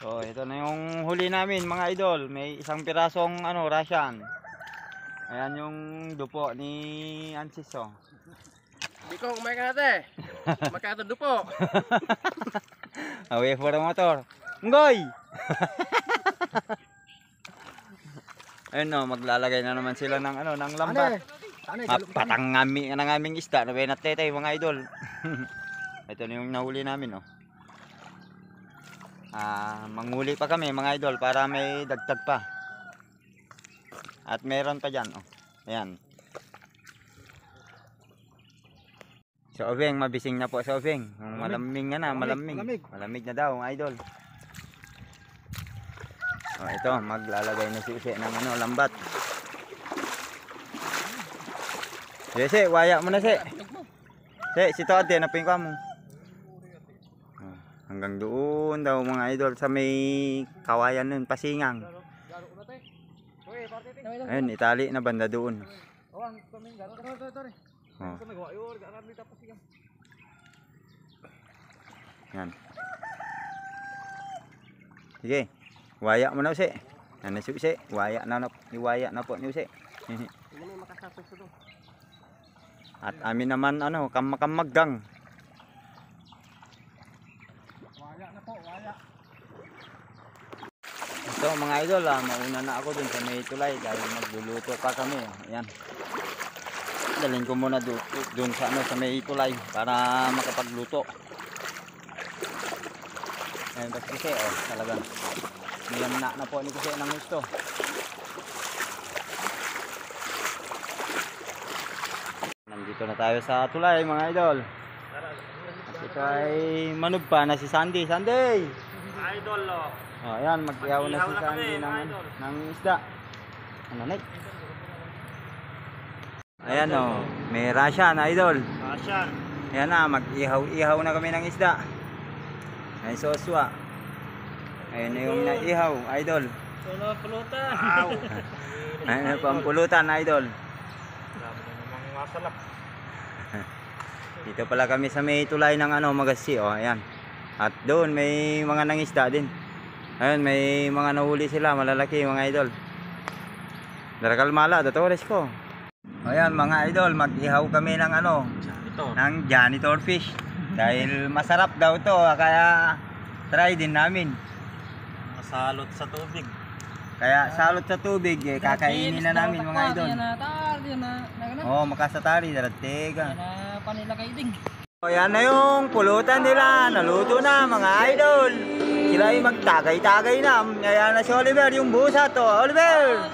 So, ito na yung huli namin mga idol. May isang pirasong Russian. Ayan yung dupo ni Ansis, oh. Di ko kumain ka natin. Magkata dupo. Away for the motor. Ngoy! Ayun, oh, maglalagay na naman sila ng ng lambat. Patangami ng aming isda na benatete mga idol. Ito na yung nahuli namin, oh. Manguli pa kami mga idol para may dagdag pa. At meron pa dyan, oh. Ayan. So Obeng, mabising na po sa Obeng. Malamig na, malamig. Malamig na daw mga idol. Oh, ito, maglalagay na si Use ng lambat. Sige, waya mo na si. Sito ate, napin ka mo. Hanggang doon daw mga idol sa may kawayan nun, Pasingang. Ayun, itali na banda doon. Oh. Yan. Sige, waya mo na Use. Ano si Use? Waya na po ni Use. At amin naman kamaggang. So mga idol, mauna na ako dun sa may tulay dahil magluluto pa kami. Ayan. Dalhin ko muna dun sa sa may tulay para makapagluto. Ayan ba si Kuse, oh, talagang niyam na po ni Kuse ng gusto. Nandito na tayo sa tulay mga idol. At ito ay manub pa na si Sandy. Sandy! Idol, lo. Oh, ayan, mag-ihaw na si Sandy ng isda. Nek? Ayan, oh, may Russian, idol. Russian. Ayan na, mag-ihaw na kami ng isda. Ay, soswa. Ayan na yung naihaw, idol. Solo pulutan. Ayan na pampulutan, idol. Grabe na namang masalap. Dito pala kami sa may tulay ng Magasi, oh, ayan. At doon may mga nangisda din. Ayun, may mga nahuli sila, malalaki mga idol. Darakal mala, datores ko. Ayan mga idol, mag-ihaw kami ng ng janitor fish. Dahil masarap daw to, kaya try din namin. Masalot sa tubig. Kaya salot sa tubig, kakainin na namin mga idol. Oh, makasatari, daratega. Ayan na yung pulutan nila, naluto na mga idol. Sila ay magtagay-tagay na. Ayan na si Oliver, yung busa to. Oliver!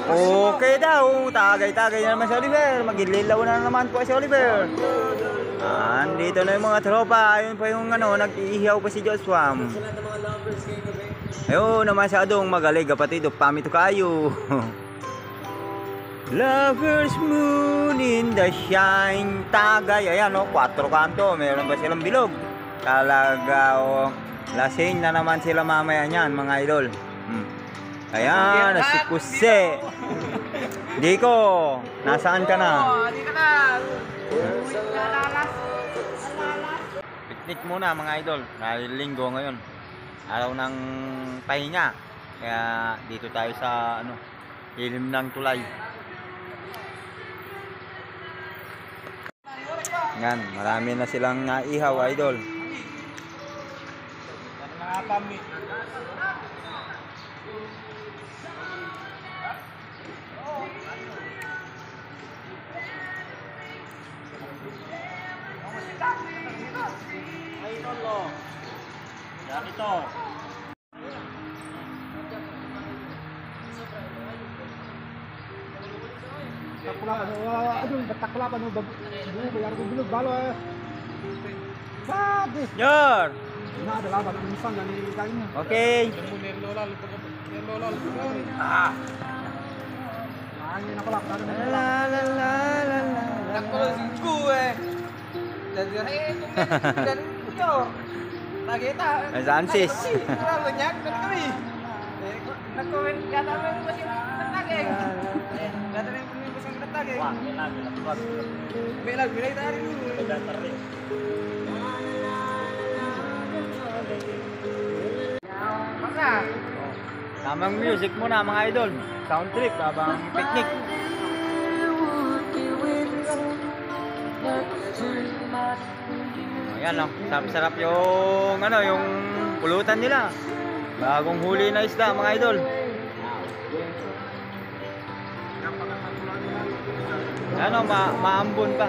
Okay daw, tagay-tagay na naman si Oliver. Magililaw na naman po si Oliver. Andito na yung mga tropa. Ayun pa yung nag-iihaw pa si Joshua. Ayun naman si Adong magaling kapatid. Pamito kayo. Lover's moon in the shine. Tagay. Ayan 4 kanto. Meron ba silang bilog? Talaga lasing na naman sila mamaya niyan mga idol. Ayan, si Kuse. Diko, nasaan ka na? Hindi ka na. Picnic muna mga idol. Dahil linggo ngayon. Araw ng pahinga. Kaya dito tayo sa ilim ng tulay. Yan, marami na silang naihaw idol. Pamit. Ay, tolo. Yan ito. Takulapan, aduh, takulapan mo bayar ko bilog balo eh. Babe. Yor! Na ada laban ang isang gani kain. Okay. Angin ako lang La la la la la. Ako si gue. Jadi dan yo. Nakita. Ay, Ansis. Banyak kami. Nakuin kata mo masih nagtagay. Kata mo masih nagtagay. Wah, bilang tadi dulu. Datar rin. Tamang music muna mga idol. Sound trip habang picnic. Ayan o, sarap-sarap yung yung pulutan nila. Bagong huli na isda mga idol. Ano, maambon pa.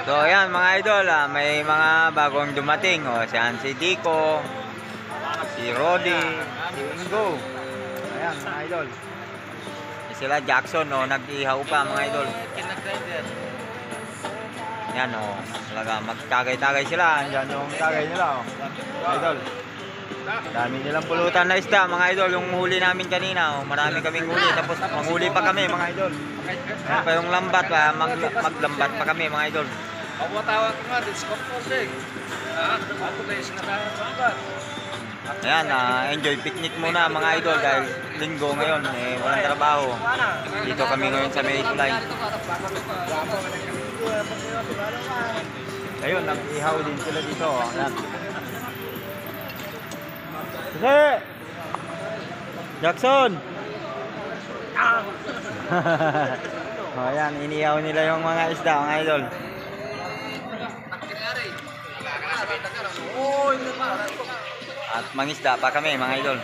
So ayan mga idol, may mga bagong dumating. Si Dico, si Rodi, si Ingo. Ayan mga idol. Sila Jackson nag-ihaw pa mga idol. Yan talaga magtagay-tagay sila. Andiyan yung tagay nila idol. Dami nilang pulutan na isda mga idol. Yung huli namin kanina marami kaming huli. Tapos manghuli pa kami mga idol. Ayan pa yung lambat maglambat pa kami mga idol. Ayan, enjoy picnic muna mga idol dahil linggo ngayon, walang trabaho. Dito kami ngayon sa May Tulay. Ayun, nag-ihaw din sila dito. Ayan. Kasi! Jackson! Ayan, inihaw nila yung mga isda mga idol. At mangisda pa kami mga idol.